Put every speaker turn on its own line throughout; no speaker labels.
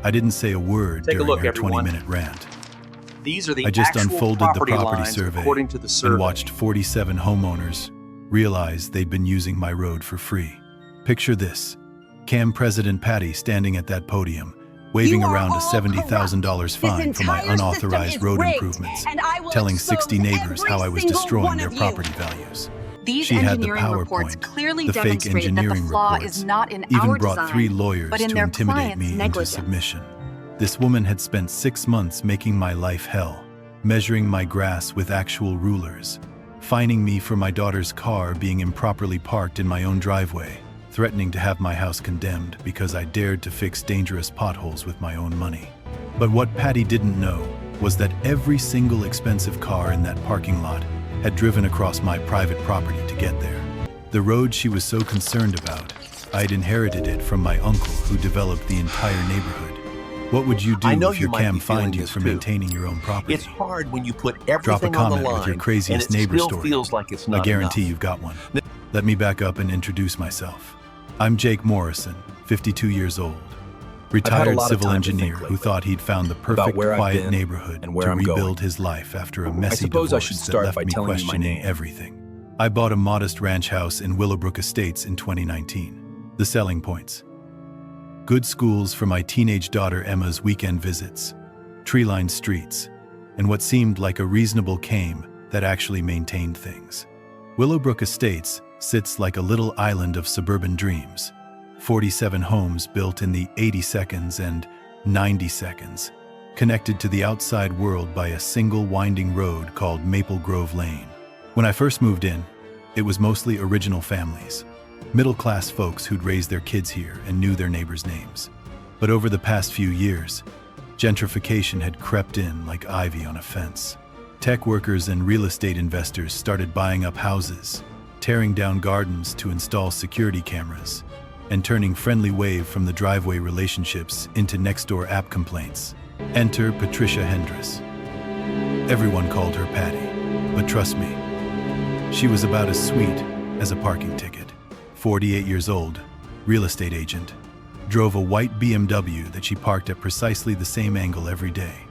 I didn't say a word
Take a
during
look,
her
everyone.
20-minute rant.
These are the
I just
actual
unfolded the property
lines
survey
according to the survey.
and watched 47 homeowners realize they'd been using my road for free. Picture this: CAMB President Patty standing at that podium, waving around a $70,000 fine for my unauthorized road improvements, telling 60 neighbors how I was destroying their property values.
These
She had the
engineering reports
PowerPoint,
clearly
the fake
demonstrate that the
engineering
flaw
reports,
is not in
even
our
brought
design,
3 lawyers
but in
to
their
intimidate
client's
me into
negligence.
submission. This woman had spent 6 months making my life hell, measuring my grass with actual rulers, fining me for my daughter's car being improperly parked in my own driveway, threatening to have my house condemned because I dared to fix dangerous potholes with my own money. But what Patty didn't know was that every single expensive car in that parking lot had driven across my private property to get there. The road she was so concerned about, I'd inherited it from my uncle who developed the entire neighborhood. What would you do if your CAMB fined you for maintaining your own property?
It's hard when you put
Drop a
everything on the
comment
line
with your craziest
and it
neighbor
still
story.
feels like it's not
I guarantee
enough.
you've got one. Let me back up and introduce myself. I'm Jake Morrison, 52 years old, retired
lot of
civil
time to think
engineer who
lately
thought he'd found the
about
perfect
where I've
quiet
been
neighborhood
and where
to
I'm
rebuild
going.
his life after a messy
suppose I
divorce
should
that
start
left
by
me
telling you my
questioning
name.
everything. I bought a modest ranch house in Willowbrook Estates in 2019. The selling points: good schools for my teenage daughter Emma's weekend visits, tree-lined streets, and what seemed like a reasonable CAMB that actually maintained things. Willowbrook Estates sits like a little island of suburban dreams. 47 homes built in the 80 seconds and 90 seconds, connected to the outside world by a single winding road called Maple Grove Lane. When I first moved in, it was mostly original families, middle-class folks who'd raised their kids here and knew their neighbors' names. But over the past few years, gentrification had crept in like ivy on a fence. Tech workers and real estate investors started buying up houses, tearing down gardens to install security cameras, and turning friendly wave from the driveway relationships into next-door app complaints. Enter Patricia Hendress. Everyone called her Patty, but trust me, she was about as sweet as a parking ticket. 48 years old, real estate agent, drove a white BMW that she parked at precisely the same angle every day.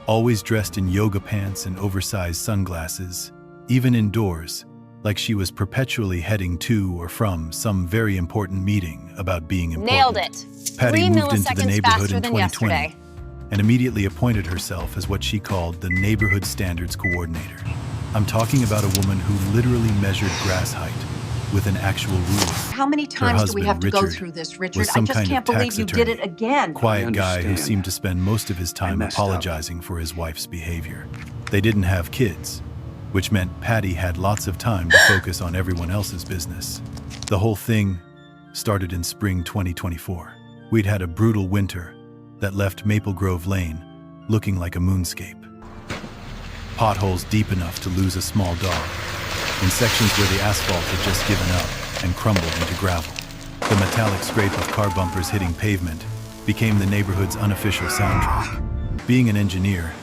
Always dressed in yoga pants and oversized sunglasses, even indoors, like she was perpetually heading to or from some very important meeting about being important.
Nailed it.
Patty
3
moved into the
milliseconds
neighborhood
faster
in
than
2020
yesterday.
and immediately appointed herself as what she called the Neighborhood Standards Coordinator. I'm talking about a woman who literally measured grass height with an actual ruler.
How many times do we
husband,
have to go
Richard,
through this,
was
Richard? I
some
just
kind of
can't believe
tax
you did
attorney.
it again.
Quiet guy who
understand.
seemed to spend most of his time
messed up.
apologizing for his wife's behavior. They didn't have kids, which meant Patty had lots of time to focus on everyone else's business. The whole thing started in spring 2024. We'd had a brutal winter that left Maple Grove Lane looking like a moonscape. Potholes deep enough to lose a small dog, in sections where the asphalt had just given up and crumbled into gravel. The metallic scrape of car bumpers hitting pavement became the neighborhood's unofficial soundtrack. Being an engineer,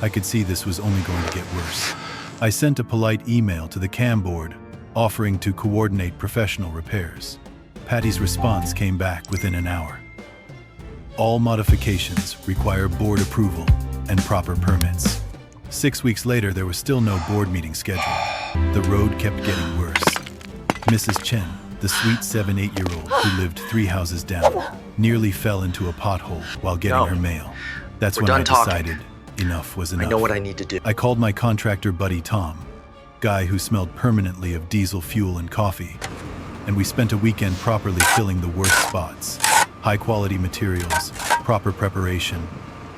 I could see this was only going to get worse. I sent a polite email to the CAMB board offering to coordinate professional repairs. Patty's response came back within an hour. All modifications require board approval and proper permits. 6 weeks later, there was still no board meeting scheduled. The road kept getting worse. Mrs. Chen, the sweet 7-8-year-old who lived 3 houses down, nearly fell into a pothole while getting her mail. That's when I decided enough was enough.
I know what I need to do.
I called my contractor buddy Tom, guy who smelled permanently of diesel fuel and coffee, and we spent a weekend properly filling the worst spots. High-quality materials, proper preparation,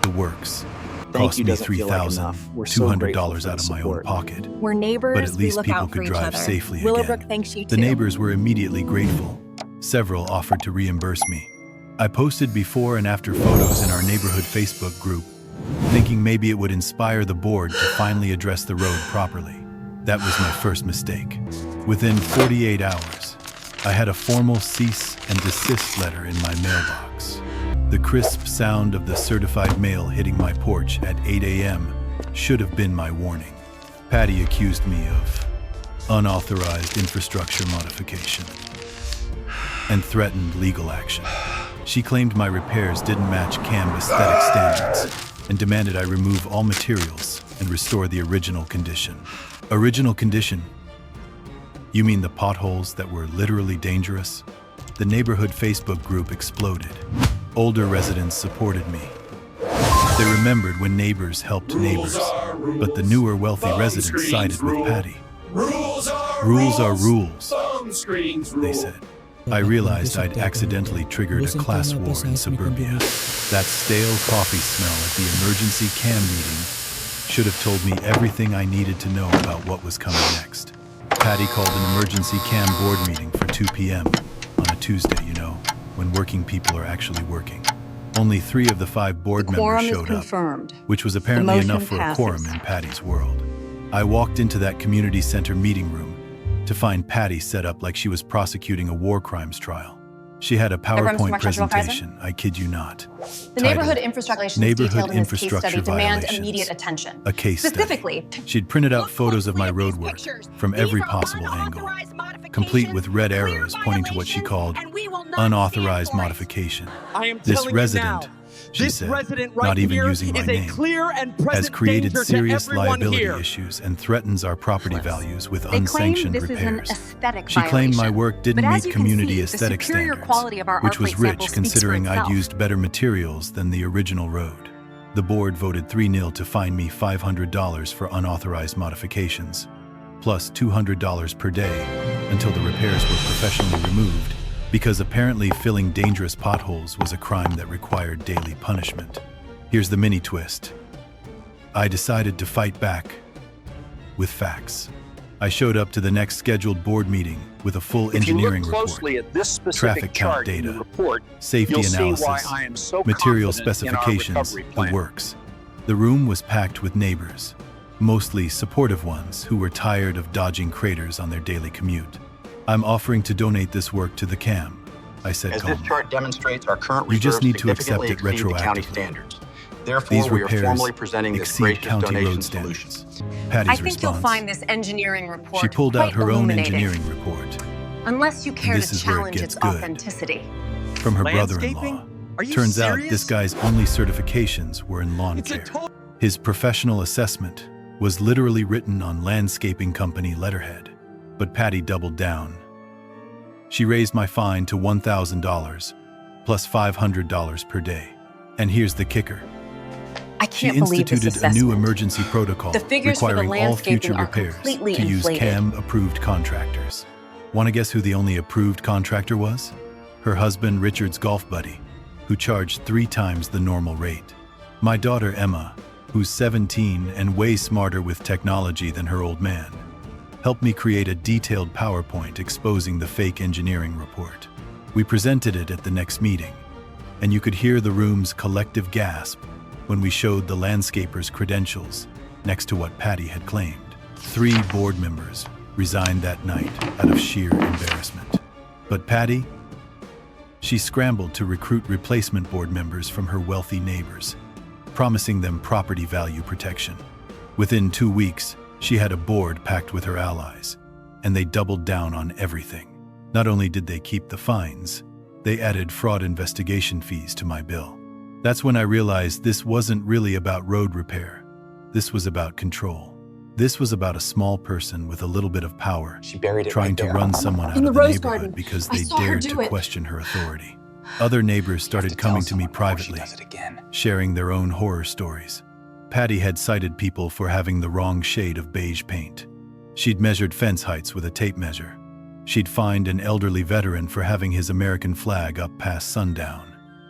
the works. Cost me $3,200 out of my own pocket.
We're neighbors.
But at least
we look
people
out for
could
each
drive
other.
safely
Willowbrook
again.
thanks you too.
The neighbors were immediately grateful. Several offered to reimburse me. I posted before and after photos in our neighborhood Facebook group, thinking maybe it would inspire the board to finally address the road properly. That was my first mistake. Within 48 hours, I had a formal cease and desist letter in my mailbox. The crisp sound of the certified mail hitting my porch at 8 a.m. should have been my warning. Patty accused me of unauthorized infrastructure modification and threatened legal action. She claimed my repairs didn't match CAMB aesthetic standards and demanded I remove all materials and restore the original condition. Original condition? You mean the potholes that were literally dangerous? The neighborhood Facebook group exploded. Older residents supported me. They remembered when neighbors helped neighbors, but the newer wealthy residents sided with Patty. Rules are rules, they said. I realized I'd accidentally triggered a class war in suburbia. That stale coffee smell at the emergency CAMB meeting should have told me everything I needed to know about what was coming next. Patty called an emergency CAMB board meeting for 2 p.m. on a Tuesday, when working people are actually working. Only 3 of the 5 board members showed up, which was apparently enough for a quorum in Patty's world. I walked into that community center meeting room to find Patty set up like she was prosecuting a war crimes trial. She had a PowerPoint presentation, I kid you not.
The neighborhood infrastructure violations detailed in this case study demand immediate attention.
A case
Specifically,
study. She'd printed out photos of my roadwork from every possible angle, complete with red arrows pointing to what she called unauthorized modification. This resident, she said, not even using my name, has created serious liability issues and threatens our property values with unsanctioned repairs. She claimed my work didn't meet community aesthetic standards, which was rich considering I'd used better materials than the original road. The board voted 3-0 to fine me $500 for unauthorized modifications, plus $200 per day until the repairs were professionally removed, because apparently filling dangerous potholes was a crime that required daily punishment. Here's the mini twist. I decided to fight back with facts. I showed up to the next scheduled board meeting with a full engineering report, traffic count data, safety analysis, material specifications, the works. The room was packed with neighbors, mostly supportive ones who were tired of dodging craters on their daily commute. I'm offering to donate this work to the CAMB, I said calmly.
As this chart demonstrates, our current
You just
reserves
need to accept it
significantly exceed the county
retroactively.
standards. Therefore,
These
we are
repairs
formally presenting this
exceed
gracious
county
donation
road
solution.
standards. Patty's
I think
response.
you'll find this engineering report
She pulled out
quite
her own
illuminating,
engineering report
unless you care
this
to
is where it
challenge
gets
its
good.
authenticity.
from her
Landscaping?
brother-in-law.
Are you
Turns out
serious?
this guy's only certifications were in lawn care. His professional assessment was literally written on landscaping company letterhead. But Patty doubled down. She raised my fine to $1,000 plus $500 per day. And here's the kicker.
I
She
can't believe this
instituted a new
assessment.
emergency protocol
The figures for the
requiring all future
landscaping are
repairs
completely
to use
inflated.
CAMB-approved contractors. Want to guess who the only approved contractor was? Her husband Richard's golf buddy, who charged 3 times the normal rate. My daughter Emma, who's 17 and way smarter with technology than her old man, helped me create a detailed PowerPoint exposing the fake engineering report. We presented it at the next meeting, and you could hear the room's collective gasp when we showed the landscaper's credentials next to what Patty had claimed. 3 board members resigned that night out of sheer embarrassment. But Patty? She scrambled to recruit replacement board members from her wealthy neighbors, promising them property value protection. Within 2 weeks, she had a board packed with her allies, and they doubled down on everything. Not only did they keep the fines, they added fraud investigation fees to my bill. That's when I realized this wasn't really about road repair. This was about control. This was about a small person with a little bit of power
She buried it
trying
right
to
there.
run someone out
In the
of the
rose
neighborhood
garden.
because
I
they
saw her
dared
do
to
it.
question her authority. Other neighbors started coming to me privately, sharing their own horror stories. Patty had cited people for having the wrong shade of beige paint. She'd measured fence heights with a tape measure. She'd fined an elderly veteran for having his American flag up past sundown.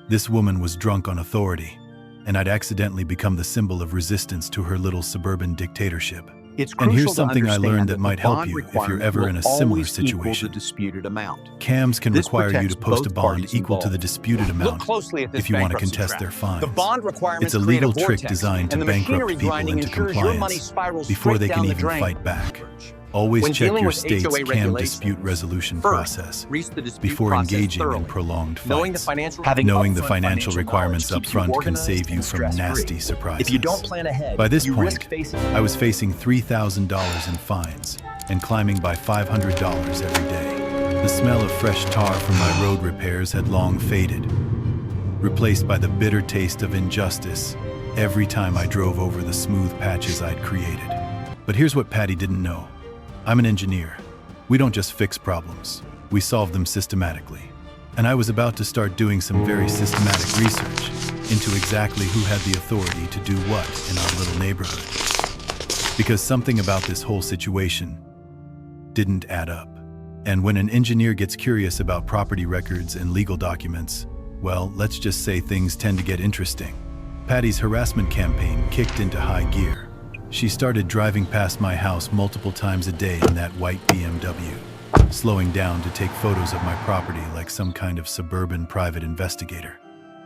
This woman was drunk on authority, and I'd accidentally become the symbol of resistance to her little suburban dictatorship.
It's
And here's
crucial to
something I
understand
learned that
the
might help
bond
you if you're
requirement
ever in a
will
similar
always equal
situation.
the disputed amount.
CAMs can
This
require you to
protects
post a
both
bond
parties
equal to
involved.
the disputed
Look
amount
closely at this
if you want to
bankruptcy
contest
trap.
their fines.
The bond requirements
It's a
create
legal
vortex,
trick designed to
and the
bankrupt
machinery
people
grinding
into
ensures your money
compliance
spirals
before
straight
they can
down the
even
drain.
fight back. Always
When
check
dealing
your
with
state's
HOA
CAM
regulations,
dispute resolution
first,
process
read the dispute
before
process
engaging in
thoroughly.
prolonged
Knowing the
fights.
financial
Knowing the
upfront
financial requirements
knowledge
up
keeps you
front can
organized
save you
and
from
stress-free.
nasty surprises.
If you don't plan ahead,
By this
you
point,
risk facing
I was facing $3,000 in fines and climbing by $500 every day. The smell of fresh tar from my road repairs had long faded, replaced by the bitter taste of injustice every time I drove over the smooth patches I'd created. But here's what Patty didn't know. I'm an engineer. We don't just fix problems, we solve them systematically. And I was about to start doing some very systematic research into exactly who had the authority to do what in our little neighborhood. Because something about this whole situation didn't add up. And when an engineer gets curious about property records and legal documents, well, let's just say things tend to get interesting. Patty's harassment campaign kicked into high gear. She started driving past my house multiple times a day in that white BMW, slowing down to take photos of my property like some kind of suburban private investigator.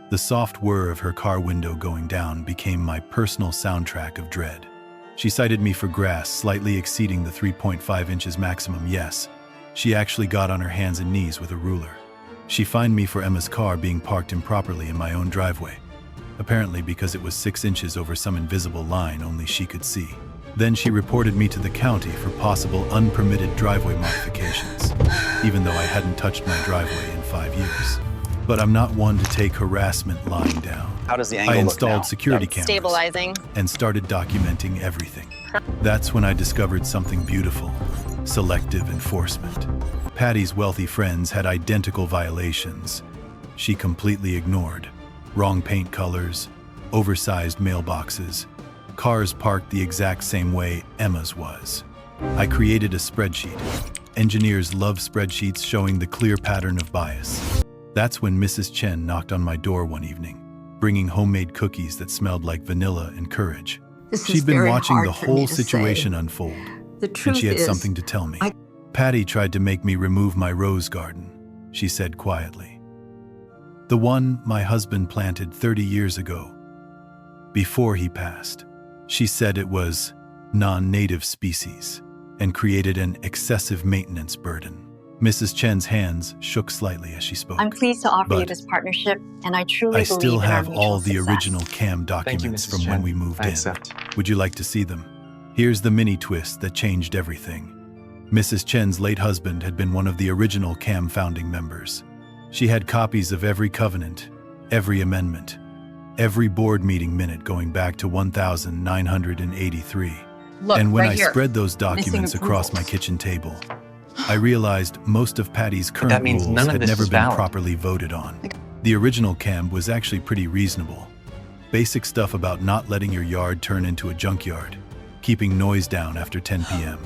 The soft whir of her car window going down became my personal soundtrack of dread. She cited me for grass slightly exceeding the 3.5 inches maximum. Yes, she actually got on her hands and knees with a ruler. She fined me for Emma's car being parked improperly in my own driveway, apparently because it was 6 inches over some invisible line only she could see. Then she reported me to the county for possible unpermitted driveway modifications, even though I hadn't touched my driveway in 5 years. But I'm not one to take harassment lying down.
How does the angle
I
look
installed
now?
security cameras
Stabilizing.
and started documenting everything. That's when I discovered something beautiful: selective enforcement. Patty's wealthy friends had identical violations she completely ignored. Wrong paint colors, oversized mailboxes, cars parked the exact same way Emma's was. I created a spreadsheet. Engineers love spreadsheets showing the clear pattern of bias. That's when Mrs. Chen knocked on my door one evening, bringing homemade cookies that smelled like vanilla and courage. She'd been watching the whole situation unfold, and she had something to tell me. Patty tried to make me remove my rose garden, she said quietly. The one my husband planted 30 years ago, before he passed. She said it was non-native species and created an excessive maintenance burden. Mrs. Chen's hands shook slightly as she spoke.
I'm pleased to offer you this partnership, and I truly
I
believe
still
in our
have all
mutual
the
success.
original CAMB documents from when we moved
I
in.
accept.
Would you like to see them? Here's the mini twist that changed everything. Mrs. Chen's late husband had been one of the original CAMB founding members. She had copies of every covenant, every amendment, every board meeting minute going back to 1983.
Look,
And when
right
I
here.
spread those documents across my kitchen table, I realized most of Patty's current
means
rules
none of
had
this
never
is
been
valid.
properly voted on. The original CAMB was actually pretty reasonable. Basic stuff about not letting your yard turn into a junkyard, keeping noise down after 10 p.m.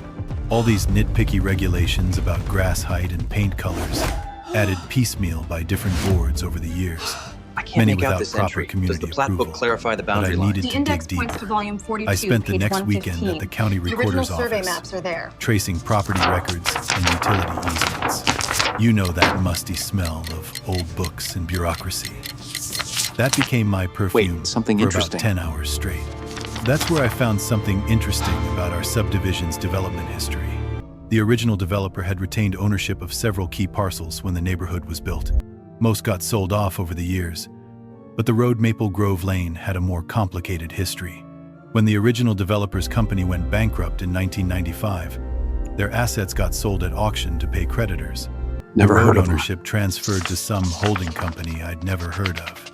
All these nitpicky regulations about grass height and paint colors, added piecemeal by different boards over the years.
I can't
Many
make out
without
this
proper
entry. Does
community
the plat book
approval,
clarify the
but I
boundary line?
needed
The
to
index
dig
points
deep.
to volume 42,
I spent the
page
next
115.
weekend at the county
The original
recorder's
survey
office,
maps are there.
tracing property records and utility easements. You know that musty smell of old books and bureaucracy. That became my perfume
something
for
interesting.
about 10 hours straight. That's where I found something interesting about our subdivision's development history. The original developer had retained ownership of several key parcels when the neighborhood was built. Most got sold off over the years, but the road Maple Grove Lane had a more complicated history. When the original developer's company went bankrupt in 1995, their assets got sold at auction to pay creditors.
Never
the road
heard of them.
ownership transferred to some holding company I'd never heard of.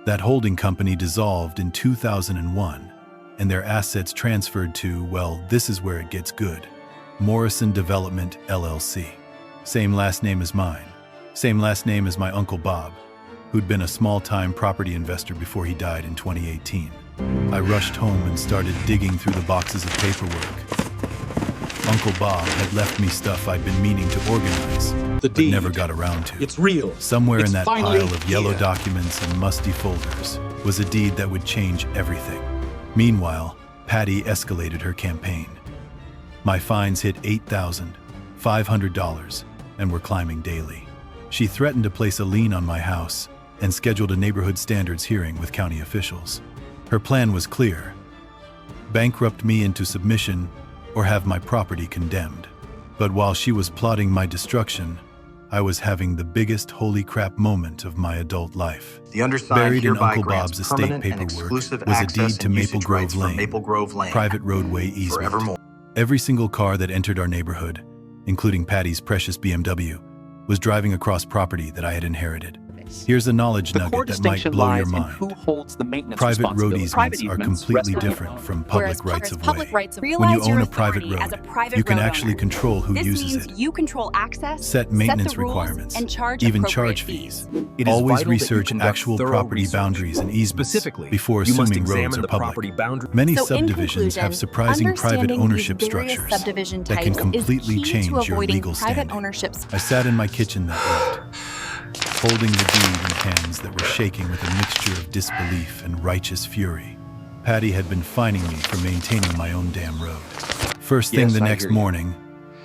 That holding company dissolved in 2001, and their assets transferred to, well, this is where it gets good, Morrison Development, LLC. Same last name as mine. Same last name as my Uncle Bob, who'd been a small-time property investor before he died in 2018. I rushed home and started digging through the boxes of paperwork. Uncle Bob had left me stuff I'd been meaning to organize,
The
but
deed.
never got around to.
It's real.
Somewhere
It's
in that
finally
pile of yellow
here.
documents and musty folders was a deed that would change everything. Meanwhile, Patty escalated her campaign. My fines hit $8,500 and were climbing daily. She threatened to place a lien on my house and scheduled a neighborhood standards hearing with county officials. Her plan was clear: bankrupt me into submission or have my property condemned. But while she was plotting my destruction, I was having the biggest holy crap moment of my adult life.
The undersigned
Buried in
hereby
Uncle
grants
Bob's estate
permanent and
paperwork
exclusive
was a
access
deed to
and
Maple
usage
Grove
rights for
Lane,
Maple Grove Lane,
private roadway easement.
forevermore.
Every single car that entered our neighborhood, including Patty's precious BMW, was driving across property that I had inherited.
lies.
Here's a knowledge
The
nugget
core
that might
distinction
blow your
lies in
mind.
who holds the maintenance
Private road
responsibility.
easements are completely
rest on
different from
Whereas
public rights of
public
way.
rights of
When you
realize
own
your
a private
authority as a
road,
private
you can
road
actually
owner.
control who
This
uses
means
it,
you control access,
set maintenance
the rules,
requirements,
and charge
even
appropriate
charge fees.
It is
Always
vital that you
research
conduct
actual
thorough
property
research.
boundaries and easements
Specifically,
before
you must
assuming roads
examine
are
the
public.
property boundary.
Many
So in
subdivisions have
conclusion,
surprising private
understanding
ownership
these various
structures
subdivision
that can
types is
completely
key to
change your
avoiding
legal
private
standing.
ownership's
I sat in my kitchen that night, holding the deed in hands that were shaking with a mixture of disbelief and righteous fury. Patty had been fining me for maintaining my own damn road. First thing
Yes,
the
I
next
hear you.
morning,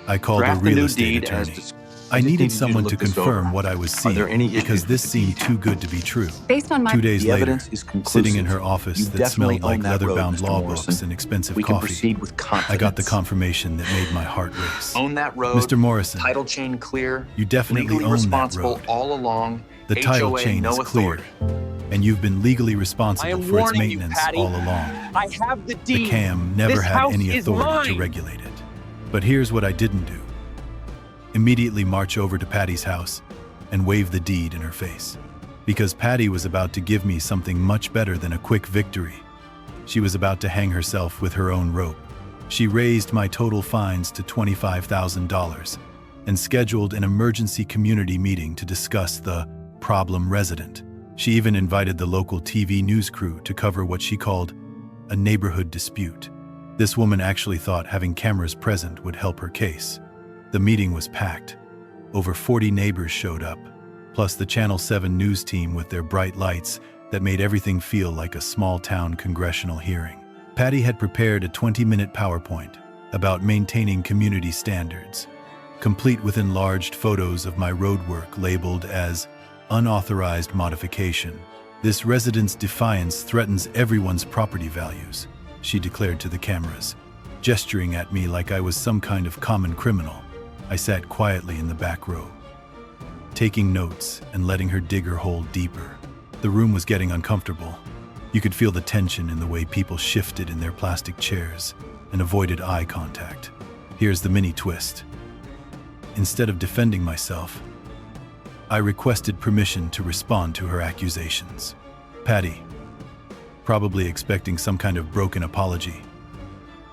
I called a
Draft the
real
new
estate
deed as
attorney.
dis-
I
just
needed
needed you to
someone
look
to
this
confirm
over.
what I was
Are there
seeing
any
because
issues
this
with the
seemed
deed?
too good to be true.
based on my
2 days
The
later,
evidence is conclusive.
sitting in her office
You
that
definitely
smelled like
own that road,
leather-bound
Mr.
law
Morrison.
books and expensive
We can
coffee,
proceed with confidence.
I got the confirmation that made my heart race.
Own that road.
Mr. Morrison,
Title chain clear.
you definitely
legally
own that
responsible
road.
all along.
The title
HOA,
chain
no
is clear,
authority.
and you've been legally
I
responsible
am
for its
warning you,
maintenance
Patty.
all along.
I have the
The
deed.
CAMB never
This
had
house
any
is
authority to
mine.
regulate it. But here's what I didn't do. Immediately march over to Patty's house and wave the deed in her face. Because Patty was about to give me something much better than a quick victory. She was about to hang herself with her own rope. She raised my total fines to $25,000 and scheduled an emergency community meeting to discuss the problem resident. She even invited the local TV news crew to cover what she called a neighborhood dispute. This woman actually thought having cameras present would help her case. The meeting was packed. Over 40 neighbors showed up, plus the Channel 7 news team with their bright lights that made everything feel like a small-town congressional hearing. Patty had prepared a 20-minute PowerPoint about maintaining community standards, complete with enlarged photos of my roadwork labeled as unauthorized modification. This resident's defiance threatens everyone's property values, she declared to the cameras, gesturing at me like I was some kind of common criminal. I sat quietly in the back row, taking notes and letting her dig her hole deeper. The room was getting uncomfortable. You could feel the tension in the way people shifted in their plastic chairs and avoided eye contact. Here's the mini twist. Instead of defending myself, I requested permission to respond to her accusations. Patty, probably expecting some kind of broken apology,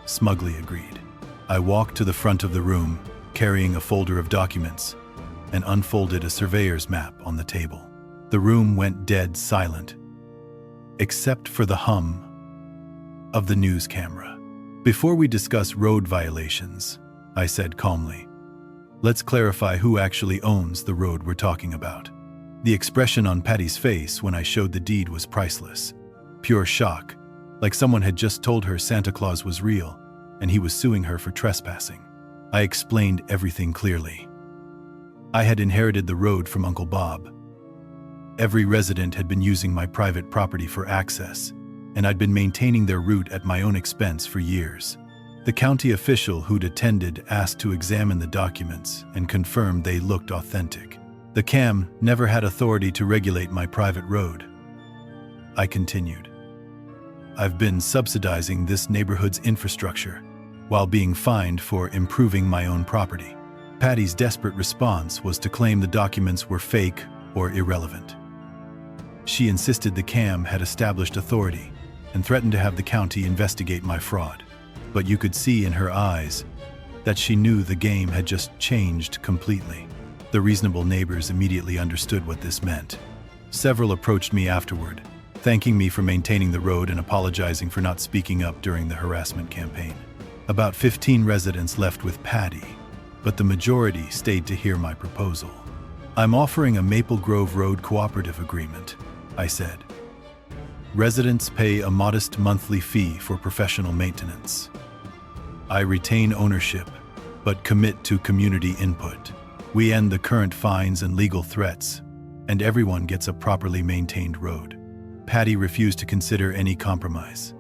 smugly agreed. I walked to the front of the room, carrying a folder of documents, and unfolded a surveyor's map on the table. The room went dead silent, except for the hum of the news camera. Before we discuss road violations, I said calmly, let's clarify who actually owns the road we're talking about. The expression on Patty's face when I showed the deed was priceless. Pure shock, like someone had just told her Santa Claus was real and he was suing her for trespassing. I explained everything clearly. I had inherited the road from Uncle Bob. Every resident had been using my private property for access, and I'd been maintaining their route at my own expense for years. The county official who'd attended asked to examine the documents and confirmed they looked authentic. The CAMB never had authority to regulate my private road. I continued. I've been subsidizing this neighborhood's infrastructure while being fined for improving my own property. Patty's desperate response was to claim the documents were fake or irrelevant. She insisted the CAMB had established authority and threatened to have the county investigate my fraud. But you could see in her eyes that she knew the game had just changed completely. The reasonable neighbors immediately understood what this meant. Several approached me afterward, thanking me for maintaining the road and apologizing for not speaking up during the harassment campaign. About 15 residents left with Patty, but the majority stayed to hear my proposal. I'm offering a Maple Grove Road cooperative agreement, I said. Residents pay a modest monthly fee for professional maintenance. I retain ownership, but commit to community input. We end the current fines and legal threats, and everyone gets a properly maintained road. Patty refused to consider any compromise.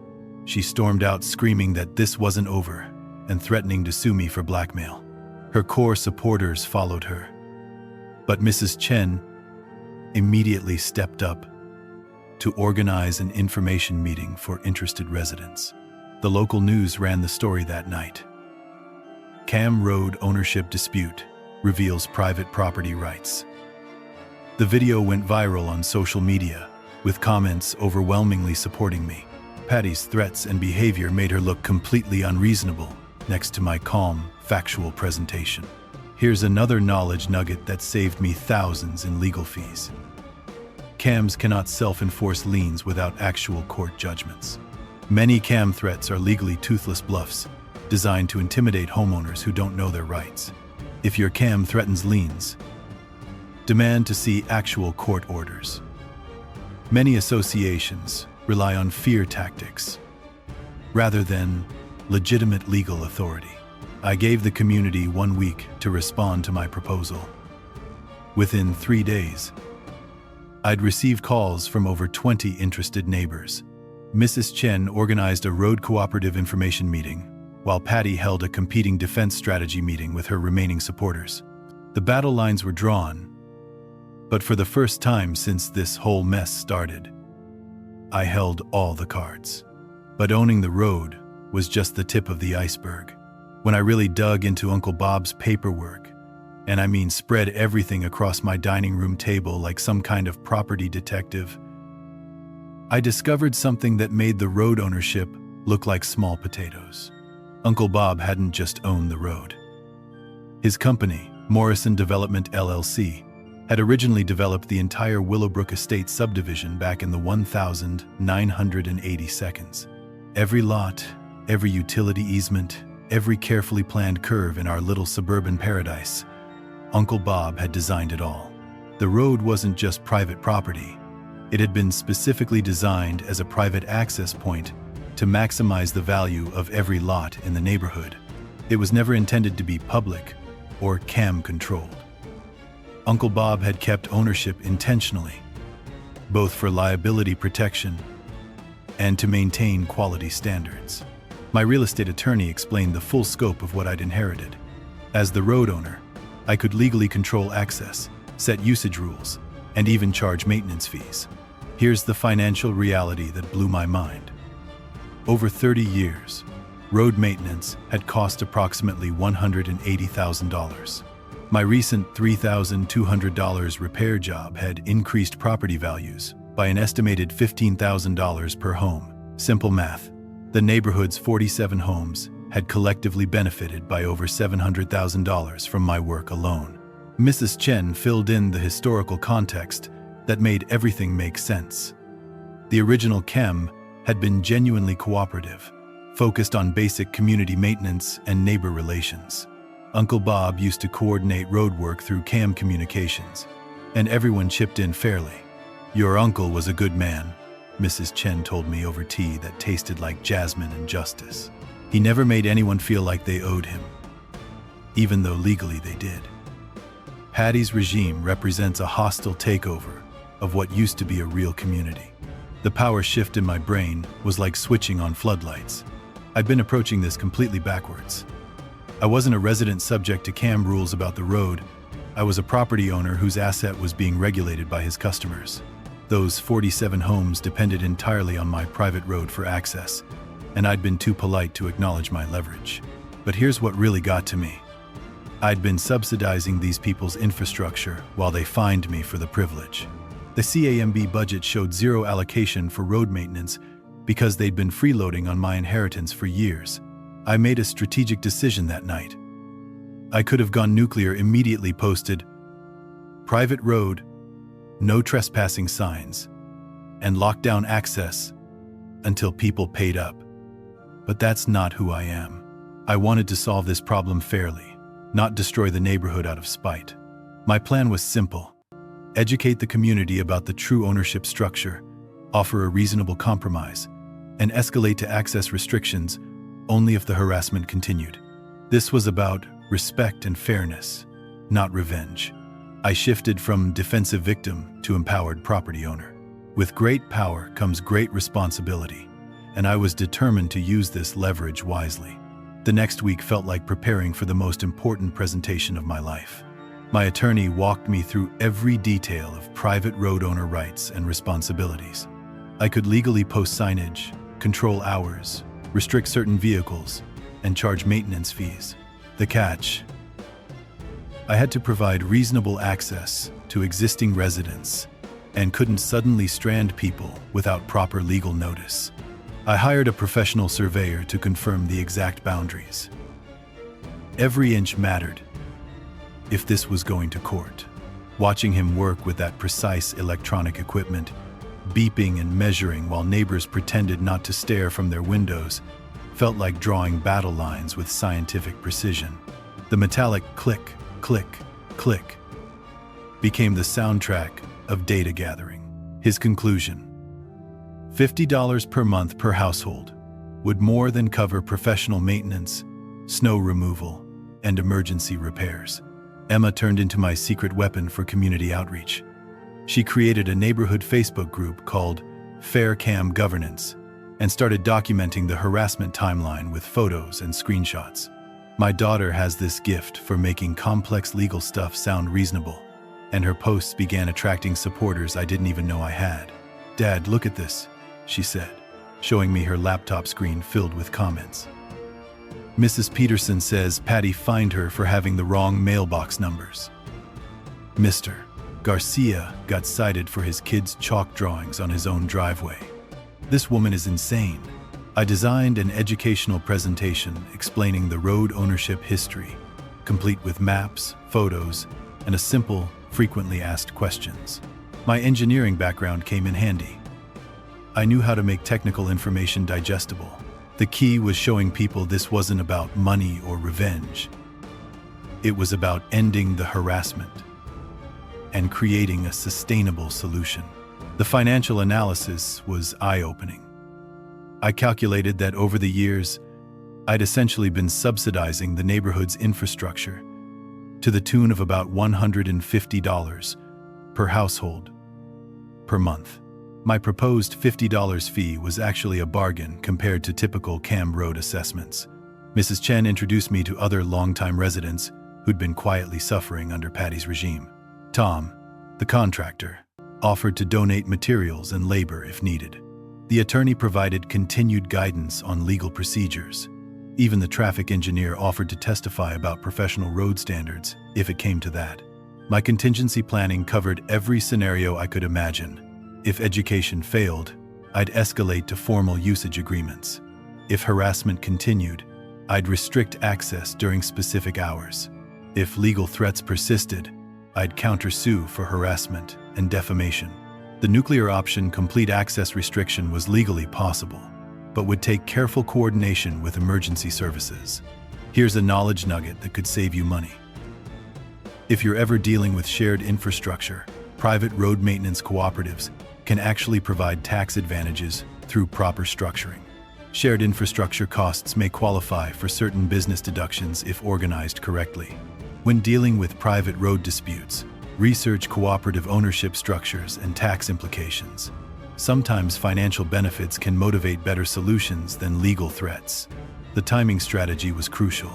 She stormed out screaming that this wasn't over and threatening to sue me for blackmail. Her core supporters followed her. But Mrs. Chen immediately stepped up to organize an information meeting for interested residents. The local news ran the story that night. CAMB Road ownership dispute reveals private property rights. The video went viral on social media, with comments overwhelmingly supporting me. Patty's threats and behavior made her look completely unreasonable next to my calm, factual presentation. Here's another knowledge nugget that saved me thousands in legal fees. CAMs cannot self-enforce liens without actual court judgments. Many CAM threats are legally toothless bluffs designed to intimidate homeowners who don't know their rights. If your CAM threatens liens, demand to see actual court orders. Many associations rely on fear tactics rather than legitimate legal authority. I gave the community 1 week to respond to my proposal. Within 3 days, I'd received calls from over 20 interested neighbors. Mrs. Chen organized a road cooperative information meeting, while Patty held a competing defense strategy meeting with her remaining supporters. The battle lines were drawn, but for the first time since this whole mess started, I held all the cards. But owning the road was just the tip of the iceberg. When I really dug into Uncle Bob's paperwork, and I mean spread everything across my dining room table like some kind of property detective, I discovered something that made the road ownership look like small potatoes. Uncle Bob hadn't just owned the road. His company, Morrison Development LLC, had originally developed the entire Willowbrook Estate subdivision back in the 1980 seconds. Every lot, every utility easement, every carefully planned curve in our little suburban paradise, Uncle Bob had designed it all. The road wasn't just private property. It had been specifically designed as a private access point to maximize the value of every lot in the neighborhood. It was never intended to be public or CAM controlled. Uncle Bob had kept ownership intentionally, both for liability protection and to maintain quality standards. My real estate attorney explained the full scope of what I'd inherited. As the road owner, I could legally control access, set usage rules, and even charge maintenance fees. Here's the financial reality that blew my mind. Over 30 years, road maintenance had cost approximately $180,000. My recent $3,200 repair job had increased property values by an estimated $15,000 per home. Simple math. The neighborhood's 47 homes had collectively benefited by over $700,000 from my work alone. Mrs. Chen filled in the historical context that made everything make sense. The original CAMB had been genuinely cooperative, focused on basic community maintenance and neighbor relations. Uncle Bob used to coordinate road work through CAM communications, and everyone chipped in fairly. "Your uncle was a good man," Mrs. Chen told me over tea that tasted like jasmine and justice. "He never made anyone feel like they owed him, even though legally they did." Patty's regime represents a hostile takeover of what used to be a real community. The power shift in my brain was like switching on floodlights. I'd been approaching this completely backwards. I wasn't a resident subject to CAM rules about the road. I was a property owner whose asset was being regulated by his customers. Those 47 homes depended entirely on my private road for access, and I'd been too polite to acknowledge my leverage. But here's what really got to me. I'd been subsidizing these people's infrastructure while they fined me for the privilege. The CAMB budget showed zero allocation for road maintenance because they'd been freeloading on my inheritance for years. I made a strategic decision that night. I could have gone nuclear, immediately posted, "Private road, no trespassing signs," and locked down access until people paid up. But that's not who I am. I wanted to solve this problem fairly, not destroy the neighborhood out of spite. My plan was simple: educate the community about the true ownership structure, offer a reasonable compromise, and escalate to access restrictions only if the harassment continued. This was about respect and fairness, not revenge. I shifted from defensive victim to empowered property owner. With great power comes great responsibility, and I was determined to use this leverage wisely. The next week felt like preparing for the most important presentation of my life. My attorney walked me through every detail of private road owner rights and responsibilities. I could legally post signage, control hours, restrict certain vehicles, and charge maintenance fees. The catch: I had to provide reasonable access to existing residents and couldn't suddenly strand people without proper legal notice. I hired a professional surveyor to confirm the exact boundaries. Every inch mattered if this was going to court. Watching him work with that precise electronic equipment, beeping and measuring while neighbors pretended not to stare from their windows, felt like drawing battle lines with scientific precision. The metallic click, click, click became the soundtrack of data gathering. His conclusion: $50 per month per household would more than cover professional maintenance, snow removal, and emergency repairs. Emma turned into my secret weapon for community outreach. She created a neighborhood Facebook group called Fair CAMB Governance and started documenting the harassment timeline with photos and screenshots. My daughter has this gift for making complex legal stuff sound reasonable, and her posts began attracting supporters I didn't even know I had. "Dad, look at this," she said, showing me her laptop screen filled with comments. "Mrs. Peterson says Patty fined her for having the wrong mailbox numbers. Mr. Garcia got cited for his kids' chalk drawings on his own driveway. This woman is insane." I designed an educational presentation explaining the road ownership history, complete with maps, photos, and a simple, frequently asked questions. My engineering background came in handy. I knew how to make technical information digestible. The key was showing people this wasn't about money or revenge. It was about ending the harassment and creating a sustainable solution. The financial analysis was eye-opening. I calculated that over the years, I'd essentially been subsidizing the neighborhood's infrastructure to the tune of about $150 per household per month. My proposed $50 fee was actually a bargain compared to typical CAMB road assessments. Mrs. Chen introduced me to other longtime residents who'd been quietly suffering under Patty's regime. Tom, the contractor, offered to donate materials and labor if needed. The attorney provided continued guidance on legal procedures. Even the traffic engineer offered to testify about professional road standards if it came to that. My contingency planning covered every scenario I could imagine. If education failed, I'd escalate to formal usage agreements. If harassment continued, I'd restrict access during specific hours. If legal threats persisted, I'd countersue for harassment and defamation. The nuclear option, complete access restriction, was legally possible, but would take careful coordination with emergency services. Here's a knowledge nugget that could save you money. If you're ever dealing with shared infrastructure, private road maintenance cooperatives can actually provide tax advantages through proper structuring. Shared infrastructure costs may qualify for certain business deductions if organized correctly. When dealing with private road disputes, research cooperative ownership structures and tax implications. Sometimes financial benefits can motivate better solutions than legal threats. The timing strategy was crucial.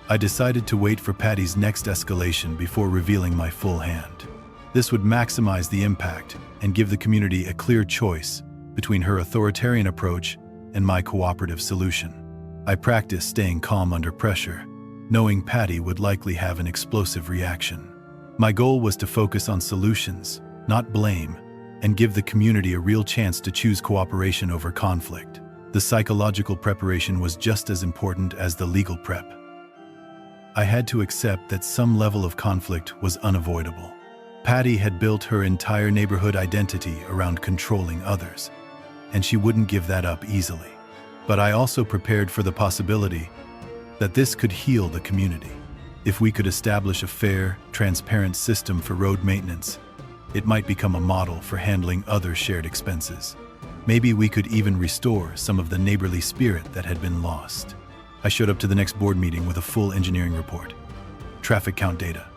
I decided to wait for Patty's next escalation before revealing my full hand. This would maximize the impact and give the community a clear choice between her authoritarian approach and my cooperative solution. I practiced staying calm under pressure, knowing Patty would likely have an explosive reaction. My goal was to focus on solutions, not blame, and give the community a real chance to choose cooperation over conflict. The psychological preparation was just as important as the legal prep. I had to accept that some level of conflict was unavoidable. Patty had built her entire neighborhood identity around controlling others, and she wouldn't give that up easily. But I also prepared for the possibility that this could heal the community. If we could establish a fair, transparent system for road maintenance, it might become a model for handling other shared expenses. Maybe we could even restore some of the neighborly spirit that had been lost. I showed up to the next board meeting with a full engineering report. Traffic count data,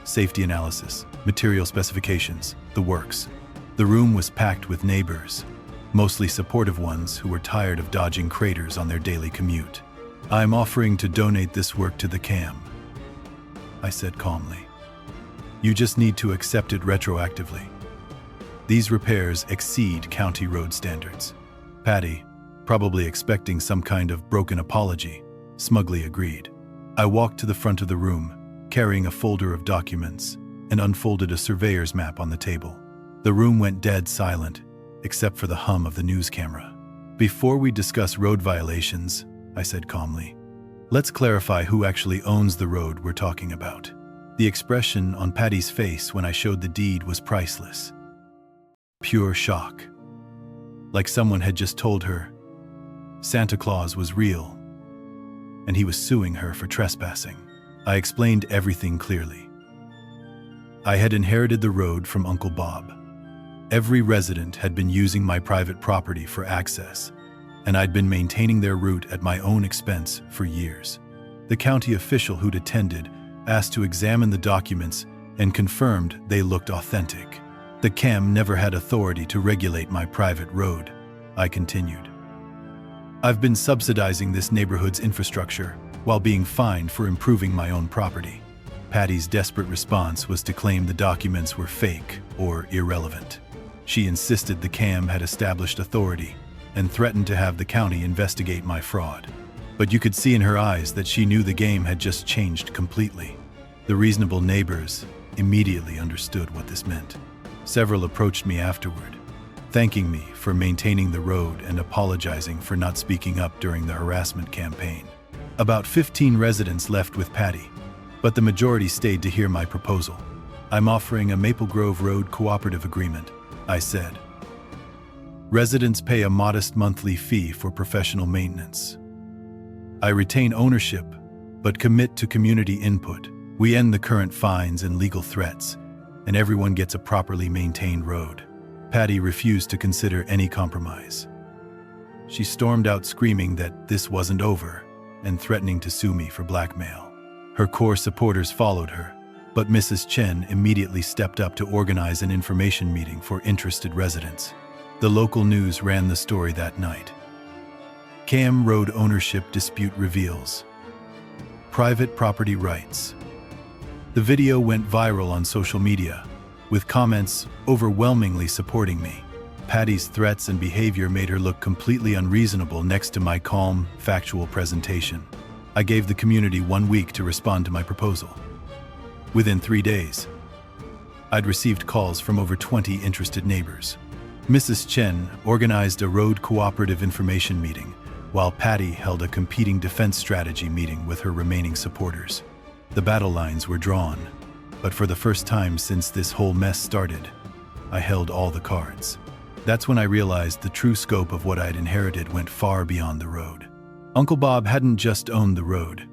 safety analysis, material specifications, the works. The room was packed with neighbors, mostly supportive ones who were tired of dodging craters on their daily commute. "I'm offering to donate this work to the CAMB," I said calmly. "You just need to accept it retroactively. These repairs exceed county road standards." Patty, probably expecting some kind of broken apology, smugly agreed. I walked to the front of the room, carrying a folder of documents, and unfolded a surveyor's map on the table. The room went dead silent, except for the hum of the news camera. "Before we discuss road violations," I said calmly, "let's clarify who actually owns the road we're talking about." The expression on Patty's face when I showed the deed was priceless. Pure shock. Like someone had just told her Santa Claus was real, and he was suing her for trespassing. I explained everything clearly. I had inherited the road from Uncle Bob. Every resident had been using my private property for access, and I'd been maintaining their route at my own expense for years. The county official who'd attended asked to examine the documents and confirmed they looked authentic. The CAMB never had authority to regulate my private road, I continued. I've been subsidizing this neighborhood's infrastructure while being fined for improving my own property. Patty's desperate response was to claim the documents were fake or irrelevant. She insisted the CAMB had established authority and threatened to have the county investigate my fraud. But you could see in her eyes that she knew the game had just changed completely. The reasonable neighbors immediately understood what this meant. Several approached me afterward, thanking me for maintaining the road and apologizing for not speaking up during the harassment campaign. About 15 residents left with Patty, but the majority stayed to hear my proposal. "I'm offering a Maple Grove Road cooperative agreement," I said. "Residents pay a modest monthly fee for professional maintenance. I retain ownership, but commit to community input. We end the current fines and legal threats, and everyone gets a properly maintained road." Patty refused to consider any compromise. She stormed out screaming that this wasn't over and threatening to sue me for blackmail. Her core supporters followed her, but Mrs. Chen immediately stepped up to organize an information meeting for interested residents. The local news ran the story that night. CAMB Road Ownership Dispute Reveals Private Property Rights. The video went viral on social media, with comments overwhelmingly supporting me. Patty's threats and behavior made her look completely unreasonable next to my calm, factual presentation. I gave the community 1 week to respond to my proposal. Within 3 days, I'd received calls from over 20 interested neighbors. Mrs. Chen organized a road cooperative information meeting, while Patty held a competing defense strategy meeting with her remaining supporters. The battle lines were drawn, but for the first time since this whole mess started, I held all the cards. That's when I realized the true scope of what I'd inherited went far beyond the road. Uncle Bob hadn't just owned the road.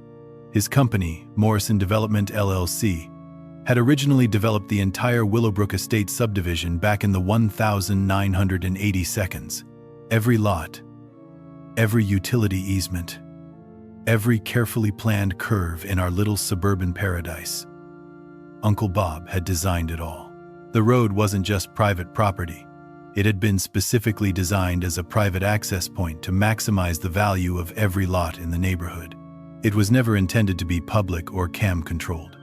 His company, Morrison Development LLC, had originally developed the entire Willowbrook Estate subdivision back in the 1980 seconds. Every lot, every utility easement, every carefully planned curve in our little suburban paradise. Uncle Bob had designed it all. The road wasn't just private property. It had been specifically designed as a private access point to maximize the value of every lot in the neighborhood. It was never intended to be public or CAMB controlled.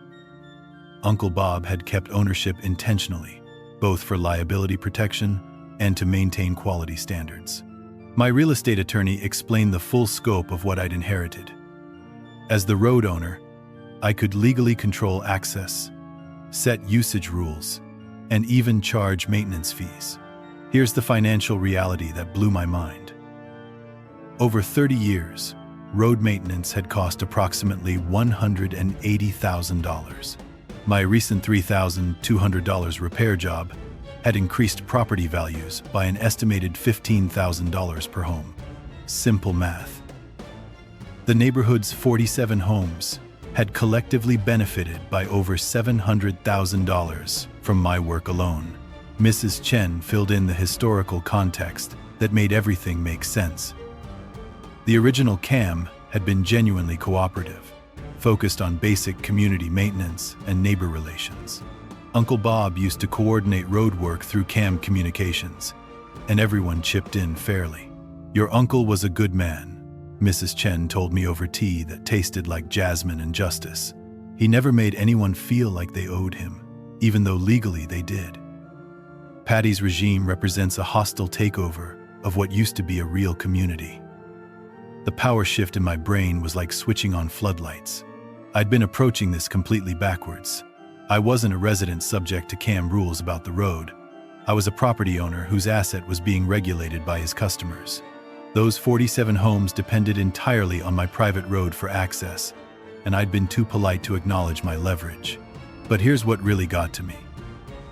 Uncle Bob had kept ownership intentionally, both for liability protection and to maintain quality standards. My real estate attorney explained the full scope of what I'd inherited. As the road owner, I could legally control access, set usage rules, and even charge maintenance fees. Here's the financial reality that blew my mind. Over 30 years, road maintenance had cost approximately $180,000. My recent $3,200 repair job had increased property values by an estimated $15,000 per home. Simple math. The neighborhood's 47 homes had collectively benefited by over $700,000 from my work alone. Mrs. Chen filled in the historical context that made everything make sense. The original CAMB had been genuinely cooperative, focused on basic community maintenance and neighbor relations. Uncle Bob used to coordinate road work through CAMB communications, and everyone chipped in fairly. "Your uncle was a good man," Mrs. Chen told me over tea that tasted like jasmine and justice. "He never made anyone feel like they owed him, even though legally they did." Patty's regime represents a hostile takeover of what used to be a real community. The power shift in my brain was like switching on floodlights. I'd been approaching this completely backwards. I wasn't a resident subject to CAMB rules about the road. I was a property owner whose asset was being regulated by his customers. Those 47 homes depended entirely on my private road for access, and I'd been too polite to acknowledge my leverage. But here's what really got to me.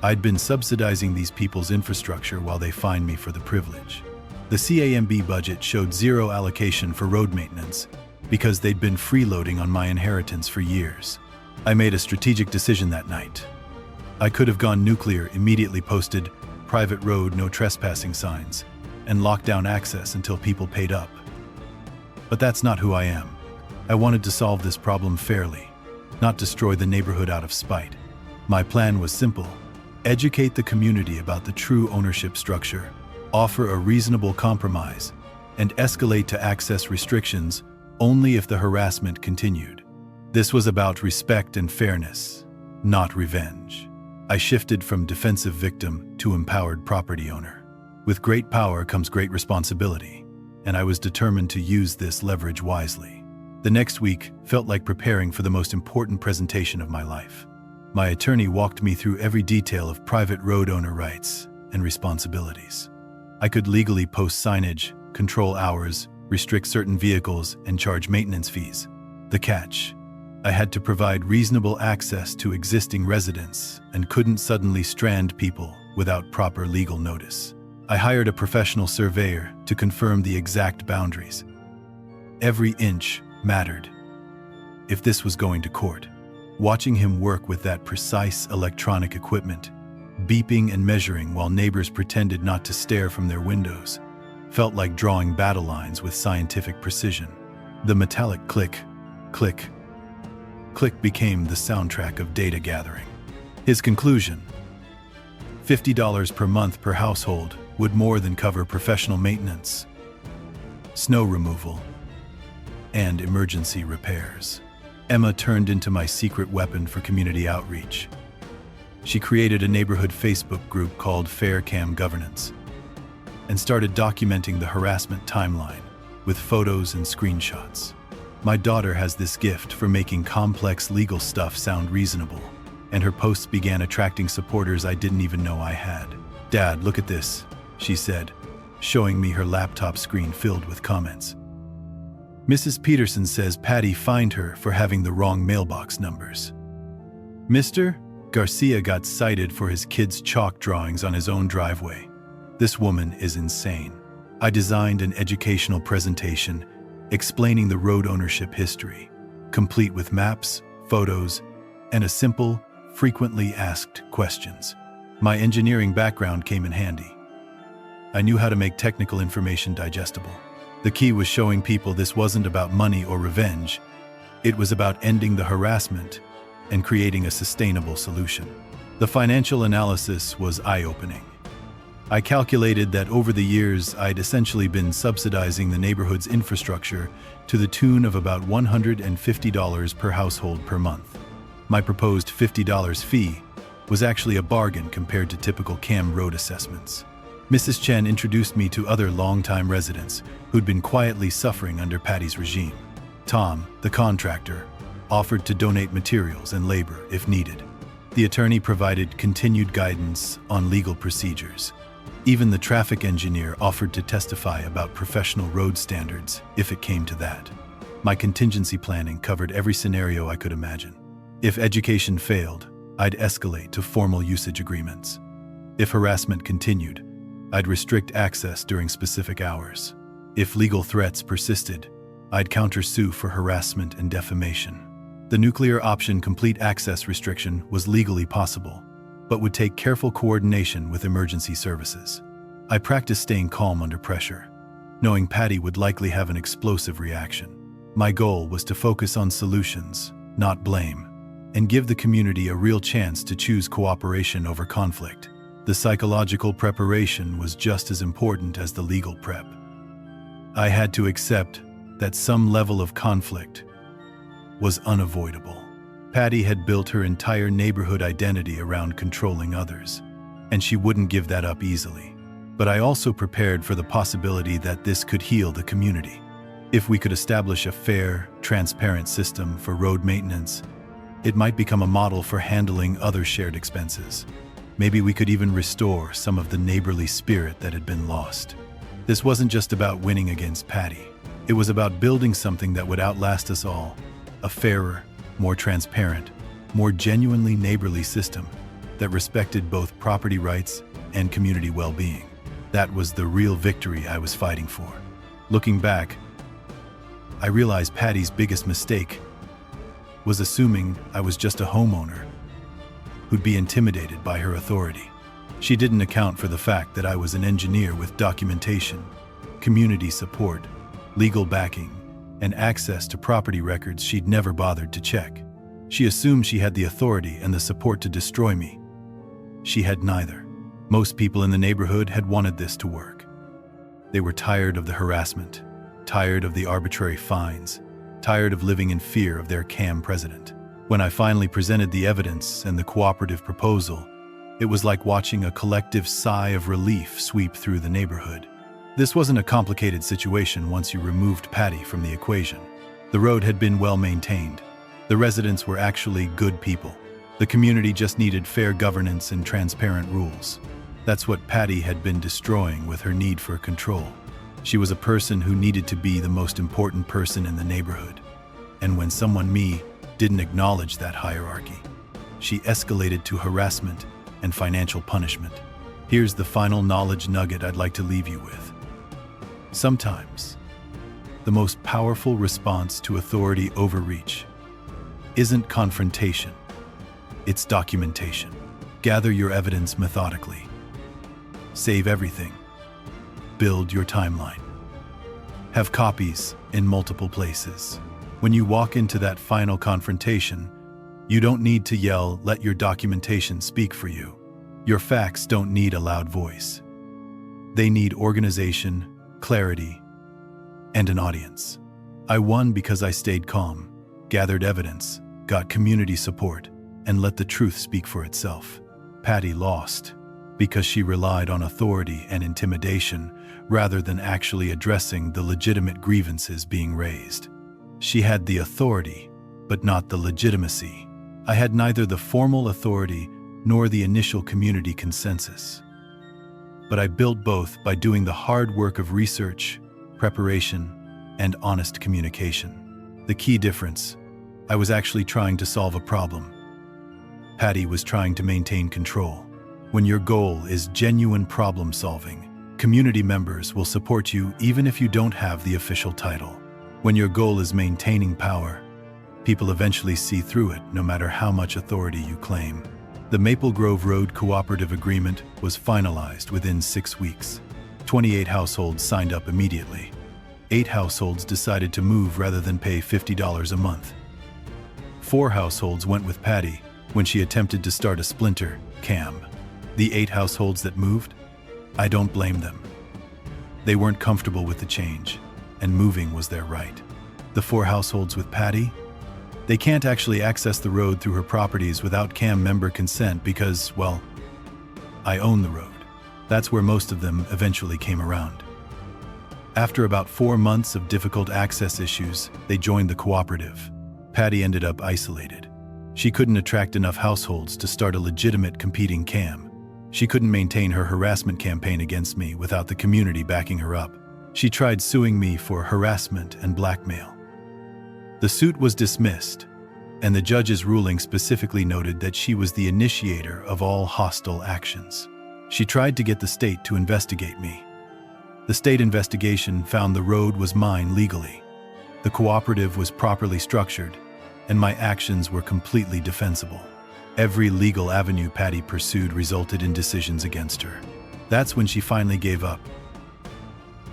I'd been subsidizing these people's infrastructure while they fined me for the privilege. The CAMB budget showed zero allocation for road maintenance because they'd been freeloading on my inheritance for years. I made a strategic decision that night. I could have gone nuclear, immediately posted private road, no trespassing signs, and locked down access until people paid up. But that's not who I am. I wanted to solve this problem fairly, not destroy the neighborhood out of spite. My plan was simple: educate the community about the true ownership structure, offer a reasonable compromise, and escalate to access restrictions only if the harassment continued. This was about respect and fairness, not revenge. I shifted from defensive victim to empowered property owner. With great power comes great responsibility, and I was determined to use this leverage wisely. The next week felt like preparing for the most important presentation of my life. My attorney walked me through every detail of private road owner rights and responsibilities. I could legally post signage, control hours, restrict certain vehicles, and charge maintenance fees. The catch: I had to provide reasonable access to existing residents and couldn't suddenly strand people without proper legal notice. I hired a professional surveyor to confirm the exact boundaries. Every inch mattered. If this was going to court, watching him work with that precise electronic equipment, beeping and measuring while neighbors pretended not to stare from their windows, felt like drawing battle lines with scientific precision. The metallic click, click, click became the soundtrack of data gathering. His conclusion: $50 per month per household would more than cover professional maintenance, snow removal, and emergency repairs. Emma turned into my secret weapon for community outreach. She created a neighborhood Facebook group called Fair CAMB Governance and started documenting the harassment timeline with photos and screenshots. My daughter has this gift for making complex legal stuff sound reasonable, and her posts began attracting supporters I didn't even know I had. "Dad, look at this," she said, showing me her laptop screen filled with comments. "Mrs. Peterson says Patty fined her for having the wrong mailbox numbers. Mr. Garcia got cited for his kids' chalk drawings on his own driveway. This woman is insane." I designed an educational presentation explaining the road ownership history, complete with maps, photos, and a simple, frequently asked questions. My engineering background came in handy. I knew how to make technical information digestible. The key was showing people this wasn't about money or revenge. It was about ending the harassment and creating a sustainable solution. The financial analysis was eye-opening. I calculated that over the years, I'd essentially been subsidizing the neighborhood's infrastructure to the tune of about $150 per household per month. My proposed $50 fee was actually a bargain compared to typical CAMB road assessments. Mrs. Chen introduced me to other longtime residents who'd been quietly suffering under Patty's regime. Tom, the contractor, offered to donate materials and labor if needed. The attorney provided continued guidance on legal procedures. Even the traffic engineer offered to testify about professional road standards if it came to that. My contingency planning covered every scenario I could imagine. If education failed, I'd escalate to formal usage agreements. If harassment continued, I'd restrict access during specific hours. If legal threats persisted, I'd countersue for harassment and defamation. The nuclear option, complete access restriction, was legally possible, but would take careful coordination with emergency services. I practiced staying calm under pressure, knowing Patty would likely have an explosive reaction. My goal was to focus on solutions, not blame, and give the community a real chance to choose cooperation over conflict. The psychological preparation was just as important as the legal prep. I had to accept that some level of conflict was unavoidable. Patty had built her entire neighborhood identity around controlling others, and she wouldn't give that up easily. But I also prepared for the possibility that this could heal the community. If we could establish a fair, transparent system for road maintenance, it might become a model for handling other shared expenses. Maybe we could even restore some of the neighborly spirit that had been lost. This wasn't just about winning against Patty. It was about building something that would outlast us all, a fairer, more transparent, more genuinely neighborly system that respected both property rights and community well-being. That was the real victory I was fighting for. Looking back, I realized Patty's biggest mistake was assuming I was just a homeowner who'd be intimidated by her authority. She didn't account for the fact that I was an engineer with documentation, community support, legal backing, and access to property records she'd never bothered to check. She assumed she had the authority and the support to destroy me. She had neither. Most people in the neighborhood had wanted this to work. They were tired of the harassment, tired of the arbitrary fines, tired of living in fear of their CAMB president. When I finally presented the evidence and the cooperative proposal, it was like watching a collective sigh of relief sweep through the neighborhood. This wasn't a complicated situation once you removed Patty from the equation. The road had been well maintained. The residents were actually good people. The community just needed fair governance and transparent rules. That's what Patty had been destroying with her need for control. She was a person who needed to be the most important person in the neighborhood. And when someone didn't acknowledge that hierarchy, she escalated to harassment and financial punishment. Here's the final knowledge nugget I'd like to leave you with. Sometimes, the most powerful response to authority overreach isn't confrontation, it's documentation. Gather your evidence methodically. Save everything. Build your timeline. Have copies in multiple places. When you walk into that final confrontation, you don't need to yell, "Let your documentation speak for you." Your facts don't need a loud voice. They need organization, clarity, and an audience. I won because I stayed calm, gathered evidence, got community support, and let the truth speak for itself. Patty lost because she relied on authority and intimidation rather than actually addressing the legitimate grievances being raised. She had the authority, but not the legitimacy. I had neither the formal authority nor the initial community consensus. But I built both by doing the hard work of research, preparation, and honest communication. The key difference: I was actually trying to solve a problem. Patty was trying to maintain control. When your goal is genuine problem solving, community members will support you even if you don't have the official title. When your goal is maintaining power, people eventually see through it no matter how much authority you claim. The Maple Grove Road Cooperative Agreement was finalized within 6 weeks. 28 households signed up immediately. 8 households decided to move rather than pay $50 a month. 4 households went with Patty when she attempted to start a splinter, CAMB. The 8 households that moved, I don't blame them. They weren't comfortable with the change, and moving was their right. The 4 households with Patty, they can't actually access the road through her properties without CAMB member consent because, well, I own the road. That's where most of them eventually came around. After about 4 months of difficult access issues, they joined the cooperative. Patty ended up isolated. She couldn't attract enough households to start a legitimate competing CAMB. She couldn't maintain her harassment campaign against me without the community backing her up. She tried suing me for harassment and blackmail. The suit was dismissed, and the judge's ruling specifically noted that she was the initiator of all hostile actions. She tried to get the state to investigate me. The state investigation found the road was mine legally. The cooperative was properly structured, and my actions were completely defensible. Every legal avenue Patty pursued resulted in decisions against her. That's when she finally gave up.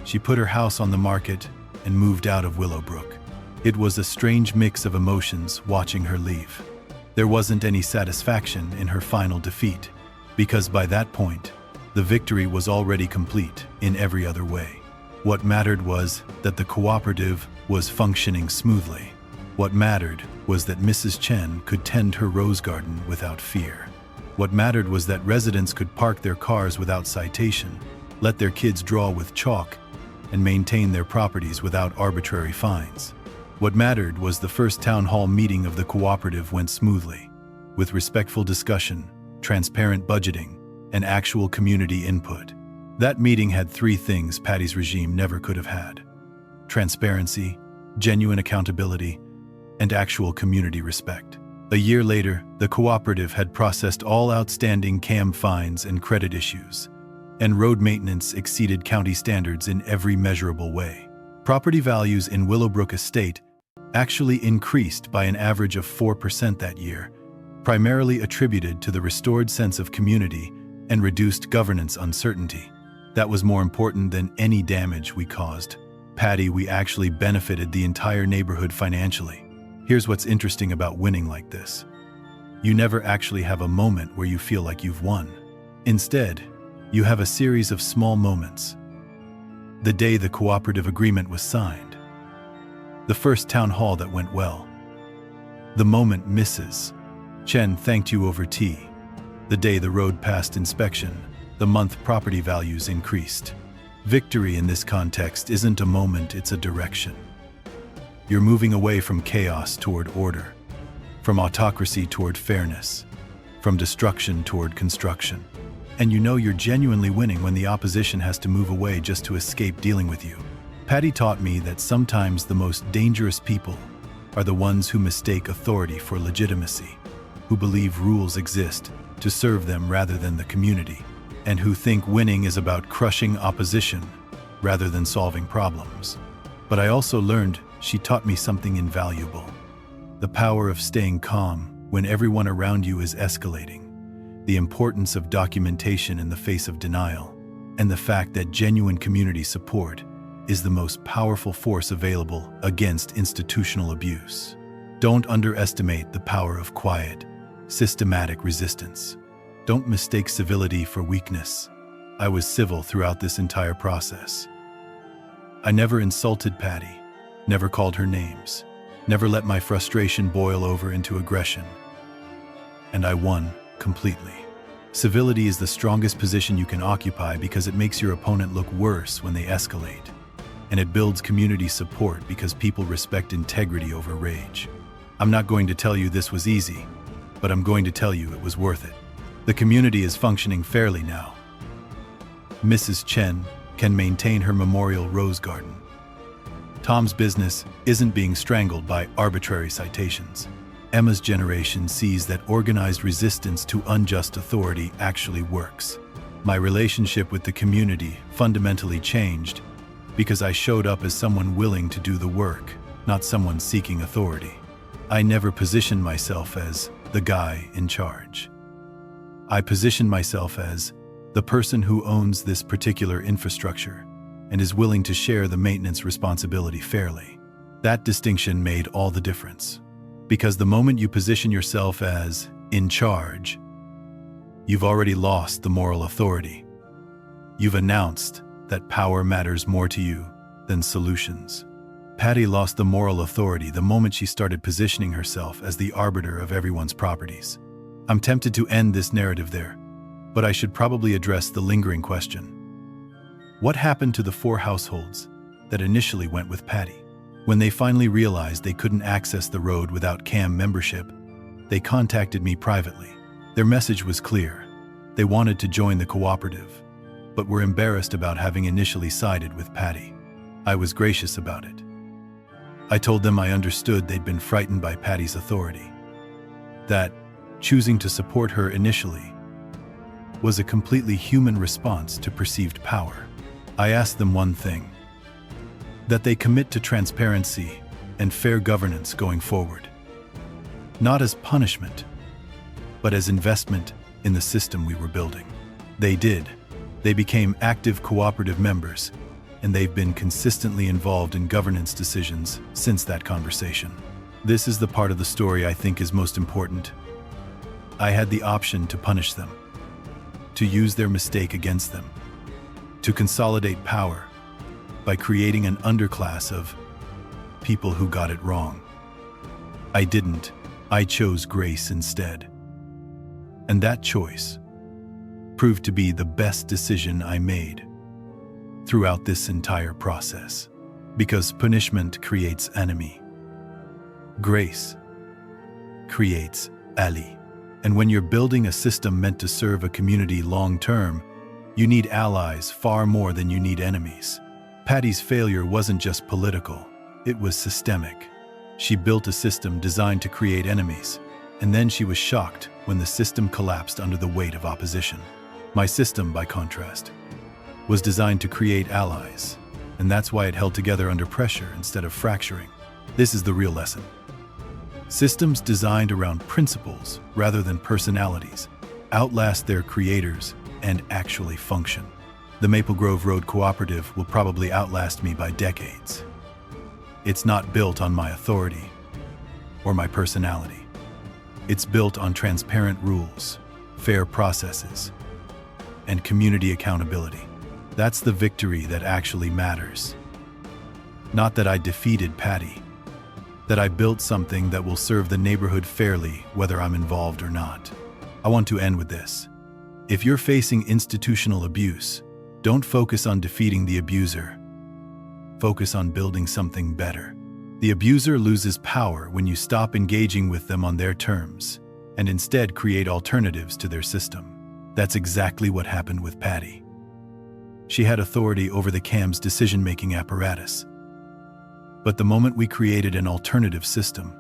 She put her house on the market and moved out of Willowbrook. It was a strange mix of emotions watching her leave. There wasn't any satisfaction in her final defeat, because by that point, the victory was already complete in every other way. What mattered was that the cooperative was functioning smoothly. What mattered was that Mrs. Chen could tend her rose garden without fear. What mattered was that residents could park their cars without citation, let their kids draw with chalk, and maintain their properties without arbitrary fines. What mattered was the first town hall meeting of the cooperative went smoothly, with respectful discussion, transparent budgeting, and actual community input. That meeting had three things Patty's regime never could have had: transparency, genuine accountability, and actual community respect. A year later, the cooperative had processed all outstanding CAMB fines and credit issues, and road maintenance exceeded county standards in every measurable way. Property values in Willowbrook Estate actually increased by an average of 4% that year, primarily attributed to the restored sense of community and reduced governance uncertainty. That was more important than any damage we caused. Patty, we actually benefited the entire neighborhood financially. Here's what's interesting about winning like this. You never actually have a moment where you feel like you've won. Instead, you have a series of small moments. The day the cooperative agreement was signed. The first town hall that went well. The moment Mrs. Chen thanked you over tea. The day the road passed inspection. The month property values increased. Victory in this context isn't a moment, it's a direction. You're moving away from chaos toward order, from autocracy toward fairness, from destruction toward construction. And you know you're genuinely winning when the opposition has to move away just to escape dealing with you. Patty taught me that sometimes the most dangerous people are the ones who mistake authority for legitimacy, who believe rules exist to serve them rather than the community, and who think winning is about crushing opposition rather than solving problems. But I also learned she taught me something invaluable: the power of staying calm when everyone around you is escalating, the importance of documentation in the face of denial, and the fact that genuine community support is the most powerful force available against institutional abuse. Don't underestimate the power of quiet, systematic resistance. Don't mistake civility for weakness. I was civil throughout this entire process. I never insulted Patty, never called her names, never let my frustration boil over into aggression. And I won completely. Civility is the strongest position you can occupy because it makes your opponent look worse when they escalate. And it builds community support because people respect integrity over rage. I'm not going to tell you this was easy, but I'm going to tell you it was worth it. The community is functioning fairly now. Mrs. Chen can maintain her memorial rose garden. Tom's business isn't being strangled by arbitrary citations. Emma's generation sees that organized resistance to unjust authority actually works. My relationship with the community fundamentally changed because I showed up as someone willing to do the work, not someone seeking authority. I never positioned myself as the guy in charge. I positioned myself as the person who owns this particular infrastructure and is willing to share the maintenance responsibility fairly. That distinction made all the difference. Because the moment you position yourself as in charge, you've already lost the moral authority. You've announced that power matters more to you than solutions. Patty lost the moral authority the moment she started positioning herself as the arbiter of everyone's properties. I'm tempted to end this narrative there, but I should probably address the lingering question. What happened to the 4 households that initially went with Patty? When they finally realized they couldn't access the road without CAMB membership, they contacted me privately. Their message was clear. They wanted to join the cooperative, but were embarrassed about having initially sided with Patty. I was gracious about it. I told them I understood they'd been frightened by Patty's authority, that choosing to support her initially was a completely human response to perceived power. I asked them one thing: that they commit to transparency and fair governance going forward, not as punishment, but as investment in the system we were building. They did. They became active cooperative members, and they've been consistently involved in governance decisions since that conversation. This is the part of the story I think is most important. I had the option to punish them, to use their mistake against them, to consolidate power by creating an underclass of people who got it wrong. I didn't. I chose grace instead. And that choice proved to be the best decision I made. throughout this entire process. Because punishment creates enemy. Grace creates ally. And when you're building a system meant to serve a community long-term, you need allies far more than you need enemies. Patty's failure wasn't just political, it was systemic. She built a system designed to create enemies, and then she was shocked when the system collapsed under the weight of opposition. My system, by contrast, was designed to create allies, and that's why it held together under pressure instead of fracturing. This is the real lesson. Systems designed around principles rather than personalities outlast their creators and actually function. The Maple Grove Road Cooperative will probably outlast me by decades. It's not built on my authority or my personality. It's built on transparent rules, fair processes, and community accountability. That's the victory that actually matters. Not that I defeated Patty, that I built something that will serve the neighborhood fairly, whether I'm involved or not. I want to end with this. If you're facing institutional abuse, don't focus on defeating the abuser. Focus on building something better. The abuser loses power when you stop engaging with them on their terms and instead create alternatives to their system. That's exactly what happened with Patty. She had authority over the CAMB's decision-making apparatus. But the moment we created an alternative system,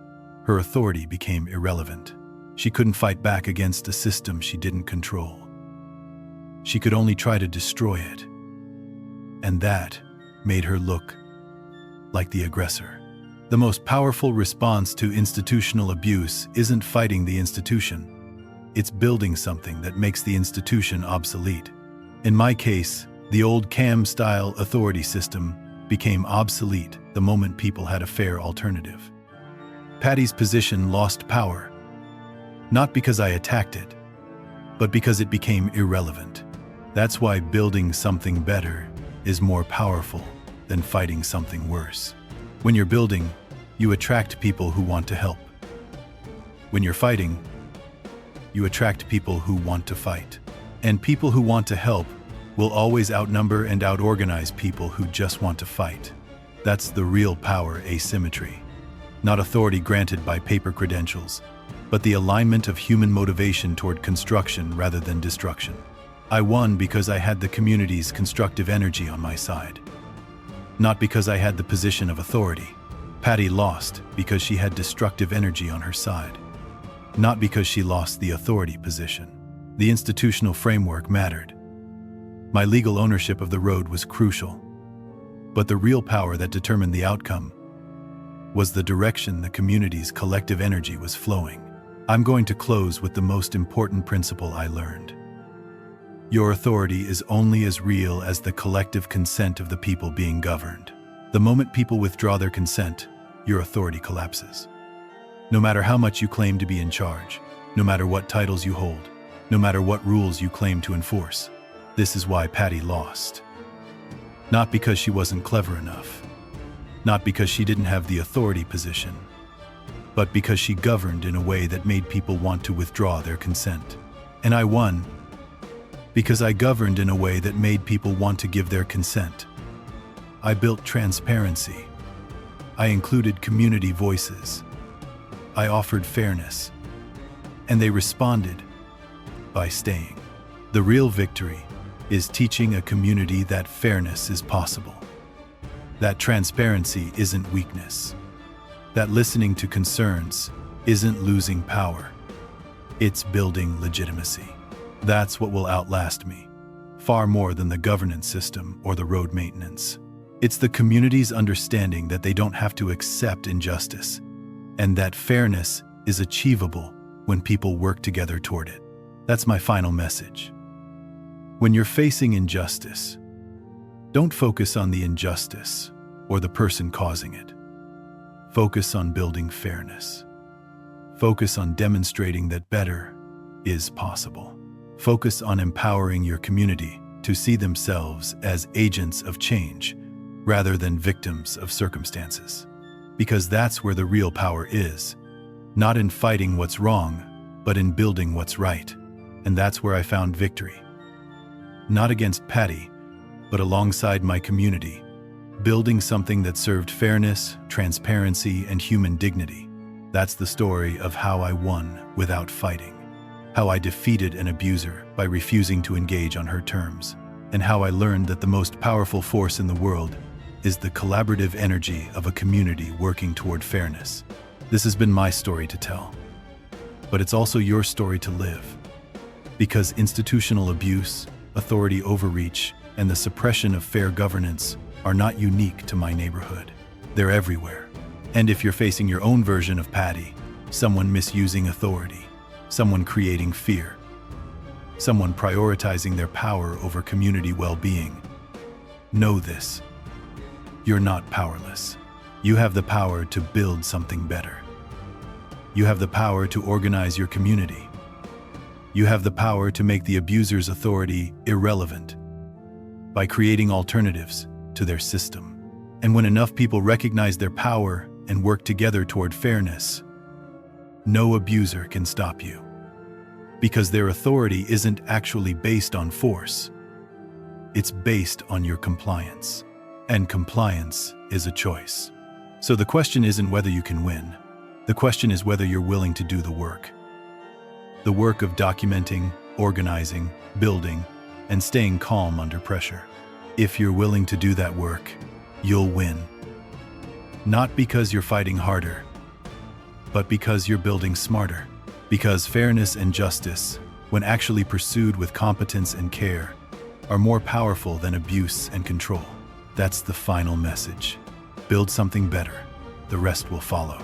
her authority became irrelevant. She couldn't fight back against a system she didn't control. She could only try to destroy it. And that made her look like the aggressor. The most powerful response to institutional abuse isn't fighting the institution. It's building something that makes the institution obsolete. In my case, the old CAMB-style authority system became obsolete the moment people had a fair alternative. Patty's position lost power, not because I attacked it, but because it became irrelevant. That's why building something better is more powerful than fighting something worse. When you're building, you attract people who want to help. When you're fighting, you attract people who want to fight. And people who want to help will always outnumber and outorganize people who just want to fight. That's the real power asymmetry. Not authority granted by paper credentials, but the alignment of human motivation toward construction rather than destruction. I won because I had the community's constructive energy on my side, not because I had the position of authority. Patty lost because she had destructive energy on her side, not because she lost the authority position. The institutional framework mattered. My legal ownership of the road was crucial, but the real power that determined the outcome was the direction the community's collective energy was flowing. I'm going to close with the most important principle I learned. Your authority is only as real as the collective consent of the people being governed. The moment people withdraw their consent, your authority collapses. No matter how much you claim to be in charge, no matter what titles you hold, no matter what rules you claim to enforce, this is why Patty lost. Not because she wasn't clever enough, not because she didn't have the authority position, but because she governed in a way that made people want to withdraw their consent. And I won because I governed in a way that made people want to give their consent. I built transparency. I included community voices. I offered fairness. And they responded by staying. The real victory is teaching a community that fairness is possible, that transparency isn't weakness, that listening to concerns isn't losing power, it's building legitimacy. That's what will outlast me, far more than the governance system or the road maintenance. It's the community's understanding that they don't have to accept injustice, and that fairness is achievable when people work together toward it. That's my final message. When you're facing injustice, don't focus on the injustice or the person causing it. Focus on building fairness. Focus on demonstrating that better is possible. Focus on empowering your community to see themselves as agents of change rather than victims of circumstances. Because that's where the real power is, not in fighting what's wrong, but in building what's right. And that's where I found victory. Not against Patty, but but alongside my community, building something that served fairness, transparency, and human dignity. That's the story of how I won without fighting, how I defeated an abuser by refusing to engage on her terms, and how I learned that the most powerful force in the world is the collaborative energy of a community working toward fairness. This has been my story to tell, but it's also your story to live. Because institutional abuse, authority overreach, and the suppression of fair governance are not unique to my neighborhood. They're everywhere. And if you're facing your own version of Patty, someone misusing authority, someone creating fear, someone prioritizing their power over community well-being, know this: you're not powerless. You have the power to build something better. You have the power to organize your community. You have the power to make the abuser's authority irrelevant by creating alternatives to their system. And when enough people recognize their power and work together toward fairness, no abuser can stop you. Because their authority isn't actually based on force. It's based on your compliance. And compliance is a choice. So the question isn't whether you can win. The question is whether you're willing to do the work. The work of documenting, organizing, building, and staying calm under pressure. If you're willing to do that work, you'll win. Not because you're fighting harder, but because you're building smarter. Because fairness and justice, when actually pursued with competence and care, are more powerful than abuse and control. That's the final message. Build something better. The rest will follow.